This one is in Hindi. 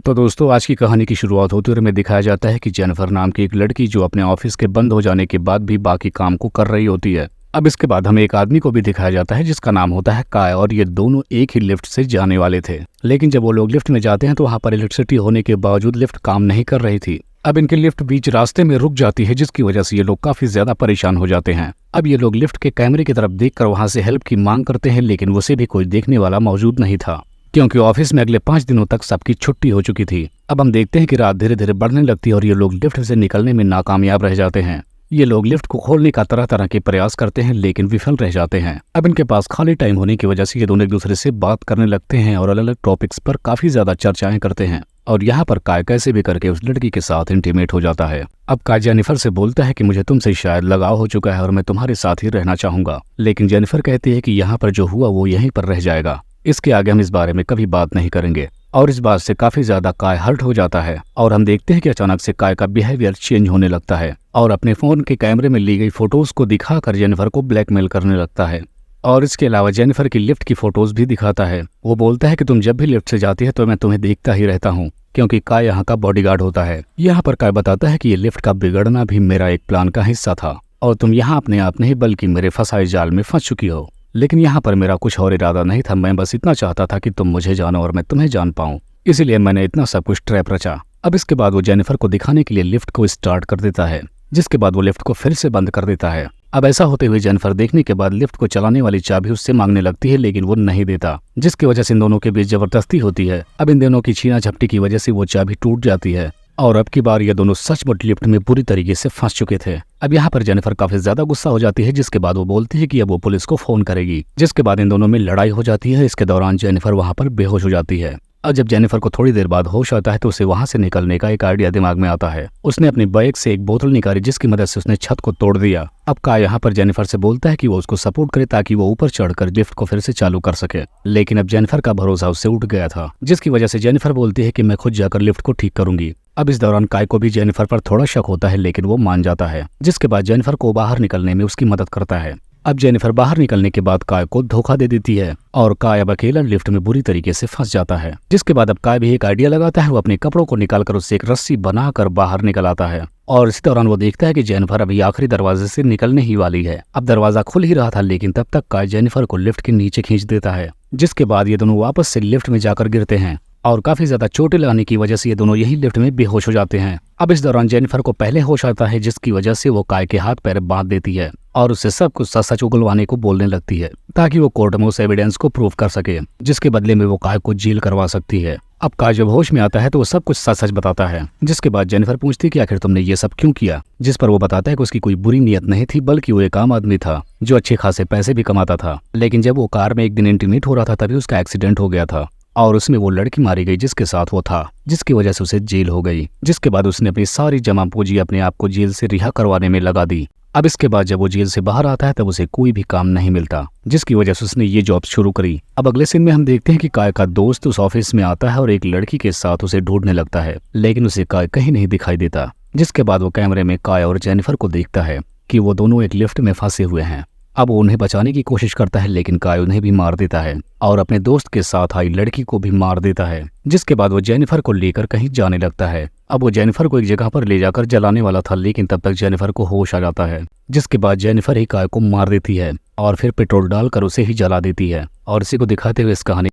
तो दोस्तों, आज की कहानी की शुरुआत होते हुए हमें दिखाया जाता है कि जेनिफर नाम की एक लड़की जो अपने ऑफिस के बंद हो जाने के बाद भी बाकी काम को कर रही होती है। अब इसके बाद हमें एक आदमी को भी दिखाया जाता है जिसका नाम होता है काय, और ये दोनों एक ही लिफ्ट से जाने वाले थे। लेकिन जब वो लोग लिफ्ट में जाते हैं तो वहाँ पर इलेक्ट्रिसिटी होने के बावजूद लिफ्ट काम नहीं कर रही थी। अब इनकी लिफ्ट बीच रास्ते में रुक जाती है, जिसकी वजह से ये लोग काफी ज्यादा परेशान हो जाते हैं। अब ये लोग लिफ्ट के कैमरे की तरफ देखकर वहां से हेल्प की मांग करते हैं, लेकिन उसे भी कोई देखने वाला मौजूद नहीं था, क्योंकि ऑफिस में अगले 5 दिनों तक सबकी छुट्टी हो चुकी थी। अब हम देखते हैं कि रात धीरे धीरे बढ़ने लगती है और ये लोग लिफ्ट से निकलने में नाकामयाब रह जाते हैं। ये लोग लिफ्ट को खोलने का तरह तरह के प्रयास करते हैं, लेकिन विफल रह जाते हैं। अब इनके पास खाली टाइम होने की वजह से ये दोनों एक दूसरे से बात करने लगते हैं और अलग अलग टॉपिक्स पर काफी ज्यादा चर्चाएं करते हैं। और यहाँ पर काय कैसे भी करके उस लड़की के साथ इंटीमेट हो जाता है। अब काय जेनिफर से बोलता है कि मुझे तुमसे शायद लगाव हो चुका है और मैं तुम्हारे साथ ही रहना चाहूंगा। लेकिन जेनिफर कहती है कि यहाँ पर जो हुआ वो यहीं पर रह जाएगा, इसके आगे हम इस बारे में कभी बात नहीं करेंगे। और इस बात से काफी ज्यादा काय हर्ट हो जाता है और हम देखते हैं कि अचानक से काय का बिहेवियर चेंज होने लगता है और अपने फोन के कैमरे में ली गई फोटोज को दिखाकर जेनिफर को ब्लैकमेल करने लगता है। और इसके अलावा जेनिफर की लिफ्ट की फोटोज भी दिखाता है। वो बोलता है कि तुम जब भी लिफ्ट से जाती है तो मैं तुम्हें देखता ही रहता हूँ, क्योंकि काय यहाँ का बॉडीगार्ड होता है। यहाँ पर काय बताता है कि ये लिफ्ट का बिगड़ना भी मेरा एक प्लान का हिस्सा था और तुम यहाँ अपने आप नहीं बल्कि मेरे फंसाए जाल में फंस चुकी हो। लेकिन यहाँ पर मेरा कुछ और इरादा नहीं था, मैं बस इतना चाहता था कि तुम मुझे जानो और मैं तुम्हें जान पाऊँ, इसीलिए मैंने इतना सब कुछ ट्रैप रचा। अब इसके बाद वो जेनिफर को दिखाने के लिए लिफ्ट को स्टार्ट कर देता है, जिसके बाद वो लिफ्ट को फिर से बंद कर देता है। अब ऐसा होते हुए जेनिफर देखने के बाद लिफ्ट को चलाने वाली चाबी उससे मांगने लगती है, लेकिन वो नहीं देता, जिसकी वजह से इन दोनों के बीच जबरदस्ती होती है। अब इन दोनों की छीना झपटी की वजह से वो चाबी टूट जाती है और अब की बार ये दोनों सचमुच लिफ्ट में पूरी तरीके से फंस चुके थे। अब यहाँ पर जेनिफर काफी ज्यादा गुस्सा हो जाती है, जिसके बाद वो बोलती है कि अब वो पुलिस को फोन करेगी, जिसके बाद इन दोनों में लड़ाई हो जाती है। इसके दौरान जेनिफर वहाँ पर बेहोश हो जाती है। और जब जेनिफर को थोड़ी देर बाद होश आता है तो उसे वहां से निकलने का एक आइडिया दिमाग में आता है। उसने अपनी बैग से एक बोतल निकाली, जिसकी मदद से उसने छत को तोड़ दिया। अब काय यहाँ पर जेनिफर से बोलता है कि वो उसको सपोर्ट करे ताकि वो ऊपर चढ़कर लिफ्ट को फिर से चालू कर सके, लेकिन अब जेनिफर का भरोसा उससे उठ गया था, जिसकी वजह से जेनिफर बोलती है कि मैं खुद जाकर लिफ्ट को ठीक करूंगी। अब इस दौरान काय को भी जेनिफर पर थोड़ा शक होता है, लेकिन वो मान जाता है, जिसके बाद जेनिफर को बाहर निकलने में उसकी मदद करता है। अब जेनिफर बाहर निकलने के बाद काय को धोखा दे देती है और काय अब अकेला लिफ्ट में बुरी तरीके से फंस जाता है, जिसके बाद अब काय भी एक आइडिया लगाता है। वो अपने कपड़ों को निकालकर उससे एक रस्सी बनाकर बाहर निकल आता है और इसी दौरान वो देखता है कि जेनिफर अभी आखिरी दरवाजे से निकलने ही वाली है। अब दरवाजा खुल ही रहा था, लेकिन तब तक काय जेनिफर को लिफ्ट के नीचे खींच देता है, जिसके बाद ये दोनों वापस से लिफ्ट में जाकर गिरते हैं और काफी ज्यादा चोटें लगाने की वजह से ये दोनों यही लिफ्ट में बेहोश हो जाते हैं। अब इस दौरान जेनिफर को पहले होश आता है, जिसकी वजह से वो काय के हाथ पैर बांध देती है और उससे सब कुछ सच सच उगलवाने को बोलने लगती है, ताकि वो कोर्ट में उस एविडेंस को प्रूव कर सके, जिसके बदले में वो काय को जेल करवा सकती है। अब काय जब होश में आता है तो वो सब कुछ सच सच बताता है, जिसके बाद जेनिफर पूछती है कि आखिर तुमने ये सब क्यों किया, जिस पर वो बताता है कि उसकी कोई बुरी नीयत नहीं थी, बल्कि वो एक आम आदमी था जो अच्छे खासे पैसे भी कमाता था। लेकिन जब वो कार में एक दिन इंटीमेट हो रहा था तभी उसका एक्सीडेंट हो गया था और उसमें वो लड़की मारी गई जिसके साथ वो था, जिसकी वजह से उसे जेल हो गई। जिसके बाद उसने अपनी सारी जमा पूंजी अपने आप को जेल से रिहा करवाने में लगा दी। अब इसके बाद जब वो जेल से बाहर आता है तब उसे कोई भी काम नहीं मिलता, जिसकी वजह से उसने ये जॉब शुरू करी। अब अगले सीन में हम देखते हैं कि काय का दोस्त उस ऑफिस में आता है और एक लड़की के साथ उसे ढूंढने लगता है, लेकिन उसे काय कहीं नहीं दिखाई देता। जिसके बाद वो कैमरे में काय और जेनिफर को देखता है कि वो दोनों एक लिफ्ट में फंसे हुए हैं। अब वो उन्हें बचाने की कोशिश करता है, लेकिन काय उन्हें भी मार देता है और अपने दोस्त के साथ आई लड़की को भी मार देता है। जिसके बाद वो जेनिफर को लेकर कहीं जाने लगता है। अब वो जेनिफर को एक जगह पर ले जाकर जलाने वाला था, लेकिन तब तक जेनिफर को होश आ जाता है, जिसके बाद जेनिफर ही काय को मार देती है और फिर पेट्रोल डालकर उसे ही जला देती है। और इसी को दिखाते हुए इस कहानी